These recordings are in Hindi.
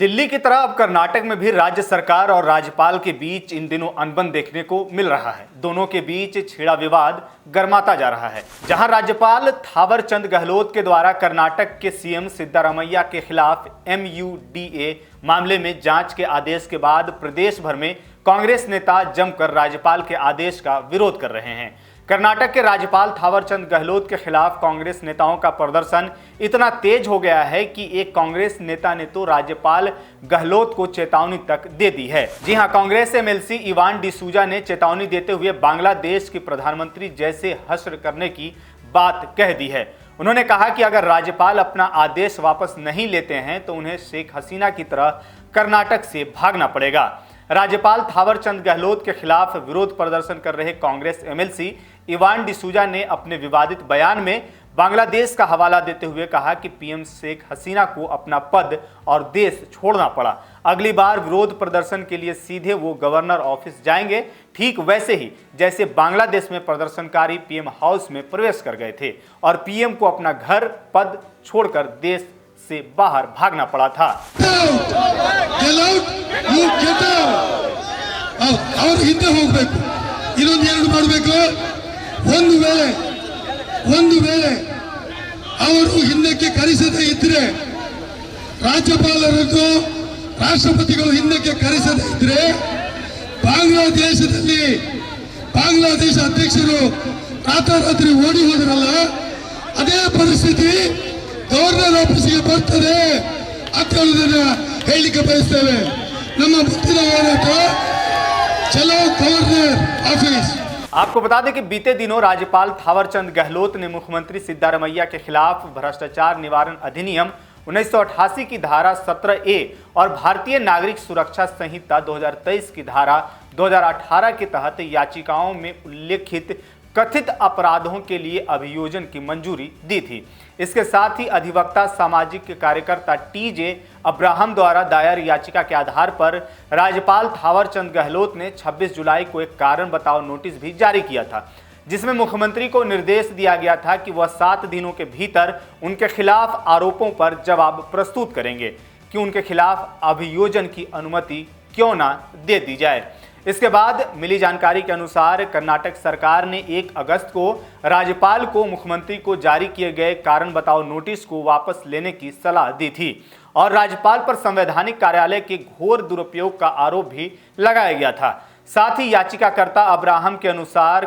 दिल्ली की तरह अब कर्नाटक में भी राज्य सरकार और राज्यपाल के बीच इन दिनों अनबन देखने को मिल रहा है। दोनों के बीच छिड़ा विवाद गर्माता जा रहा है। जहां राज्यपाल थावरचंद गहलोत के द्वारा कर्नाटक के सीएम सिद्धारमैया के खिलाफ MUDA मामले में जांच के आदेश के बाद प्रदेश भर में कांग्रेस नेता जमकर राज्यपाल के आदेश का विरोध कर रहे हैं। कर्नाटक के राज्यपाल थावरचंद गहलोत के खिलाफ कांग्रेस नेताओं का प्रदर्शन इतना तेज हो गया है कि एक कांग्रेस नेता ने तो राज्यपाल गहलोत को चेतावनी तक दे दी है। जी हां, कांग्रेस MLC इवान डिसूजा ने चेतावनी देते हुए बांग्लादेश के प्रधानमंत्री जैसे हश्र करने की बात कह दी है। उन्होंने कहा कि अगर राज्यपाल अपना आदेश वापस नहीं लेते हैं तो उन्हें शेख हसीना की तरह कर्नाटक से भागना पड़ेगा। राज्यपाल थावरचंद गहलोत के खिलाफ विरोध प्रदर्शन कर रहे कांग्रेस MLC इवान डिसूजा ने अपने विवादित बयान में बांग्लादेश का हवाला देते हुए कहा कि PM शेख हसीना को अपना पद और देश छोड़ना पड़ा। अगली बार विरोध प्रदर्शन के लिए सीधे वो गवर्नर ऑफिस जाएंगे, ठीक वैसे ही जैसे बांग्लादेश में प्रदर्शनकारी PM हाउस में प्रवेश कर गए थे और PM को अपना घर पद छोड़कर देश से बाहर भागना पड़ा था। ಒಂದು ವೇಳೆ ಅವರು ಹಿಂದಕ್ಕೆ ಕರೆಸದೇ ಇದ್ರೆ, ರಾಜ್ಯಪಾಲರನ್ನು ರಾಷ್ಟ್ರಪತಿಗಳು ಹಿಂದಕ್ಕೆ ಕರೆಸದೇ ಇದ್ರೆ ಬಾಂಗ್ಲಾದೇಶದಲ್ಲಿ ಬಾಂಗ್ಲಾದೇಶ ಅಧ್ಯಕ್ಷರು ರಾತ್ರಿ ಓಡಿ ಹೋದ್ರಲ್ಲ, ಅದೇ ಪರಿಸ್ಥಿತಿ ಗವರ್ನರ್ ಆಫೀಸ್ಗೆ ಬರ್ತದೆ ಅಂತ ಹೇಳುವುದನ್ನ ಹೇಳಲಿಕ್ಕೆ ಬಯಸ್ತೇವೆ। ನಮ್ಮ ಮುಂದಿನ ಹೋರಾಟ ಚಲೋ ಗವರ್ನರ್ ಆಫೀಸ್। आपको बता दें कि बीते दिनों राज्यपाल थावरचंद गहलोत ने मुख्यमंत्री सिद्धारमैया के खिलाफ भ्रष्टाचार निवारण अधिनियम 1988 की धारा 17A और भारतीय नागरिक सुरक्षा संहिता 2023 की धारा 2018 के तहत याचिकाओं में उल्लेखित कथित अपराधों के लिए अभियोजन की मंजूरी दी थी। इसके साथ ही अधिवक्ता सामाजिक कार्यकर्ता TJ अब्राहम द्वारा दायर याचिका के आधार पर राज्यपाल थावरचंद गहलोत ने 26 जुलाई को एक कारण बताओ नोटिस भी जारी किया था, जिसमें मुख्यमंत्री को निर्देश दिया गया था कि वह 7 दिनों के भीतर उनके खिलाफ आरोपों पर जवाब प्रस्तुत करेंगे कि उनके खिलाफ अभियोजन की अनुमति क्यों ना दे दी जाए। इसके बाद मिली जानकारी के अनुसार कर्नाटक सरकार ने 1 अगस्त को राज्यपाल को मुख्यमंत्री को जारी किए गए कारण बताओ नोटिस को वापस लेने की सलाह दी थी और राज्यपाल पर संवैधानिक कार्यालय के घोर दुरुपयोग का आरोप भी लगाया गया था। साथ ही याचिकाकर्ता अब्राहम के अनुसार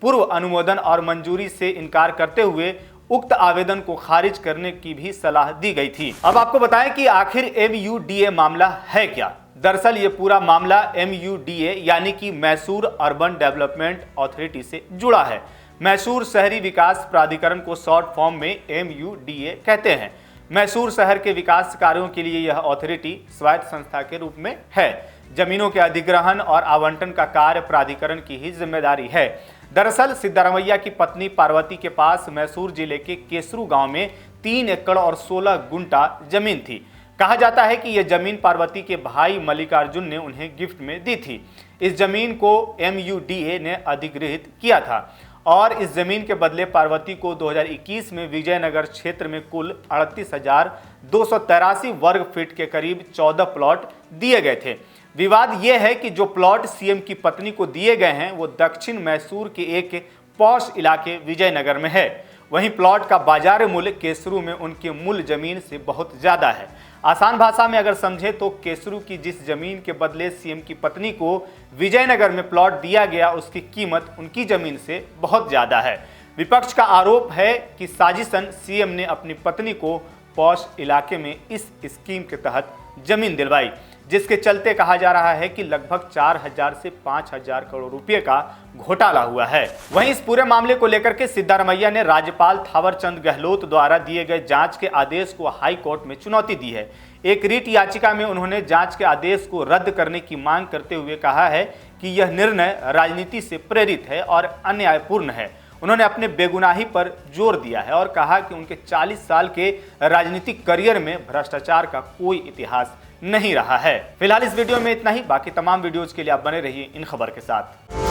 पूर्व अनुमोदन और मंजूरी से इनकार करते हुए उक्त आवेदन को खारिज करने की भी सलाह दी गई थी। अब आपको बताएं कि आखिर MUDA मामला है क्या। दरअसल ये पूरा मामला MUDA यानी कि मैसूर अर्बन डेवलपमेंट अथॉरिटी से जुड़ा है। मैसूर शहरी विकास प्राधिकरण को शॉर्ट फॉर्म में MUDA कहते हैं। मैसूर शहर के विकास कार्यों के लिए यह अथॉरिटी स्वायत्त संस्था के रूप में है। जमीनों के अधिग्रहण और आवंटन का कार्य प्राधिकरण की ही जिम्मेदारी है। दरअसल सिद्धारमैया की पत्नी पार्वती के पास मैसूर जिले के केसरू गांव में 3 एकड़ और 16 गुंटा जमीन थी। कहा जाता है कि यह जमीन पार्वती के भाई मल्लिकार्जुन ने उन्हें गिफ्ट में दी थी। इस जमीन को MUDA ने अधिग्रहित किया था और इस जमीन के बदले पार्वती को 2021 में विजयनगर क्षेत्र में कुल 38,283 वर्ग फीट के करीब 14 प्लॉट दिए गए थे। विवाद यह है कि जो प्लॉट CM की पत्नी को दिए गए हैं वो दक्षिण मैसूर के एक पॉश इलाके विजयनगर में है। वहीं प्लॉट का बाजार मूल्य केसरू में उनके मूल जमीन से बहुत ज्यादा है। आसान भाषा में अगर समझे तो केसरू की जिस जमीन के बदले CM की पत्नी को विजयनगर में प्लॉट दिया गया उसकी कीमत उनकी जमीन से बहुत ज्यादा है। विपक्ष का आरोप है कि साजिशन CM ने अपनी पत्नी को पॉश इलाके में इस स्कीम के तहत जमीन दिलवाई, जिसके चलते कहा जा रहा है कि लगभग 4,000 से 5,000 करोड़ रुपए का घोटाला हुआ है। वहीं इस पूरे मामले को लेकर के सिद्धारमैया ने राज्यपाल थावरचंद गहलोत द्वारा दिए गए जांच के आदेश को हाई कोर्ट में चुनौती दी है। एक रिट याचिका में उन्होंने जांच के आदेश को रद्द करने की मांग करते हुए कहा है कि यह निर्णय राजनीति से प्रेरित है और अन्यायपूर्ण है। उन्होंने अपने बेगुनाही पर जोर दिया है और कहा कि उनके 40 साल के राजनीतिक करियर में भ्रष्टाचार का कोई इतिहास नहीं रहा है। फिलहाल इस वीडियो में इतना ही। बाकी तमाम वीडियोज के लिए आप बने रहिए इन खबर के साथ।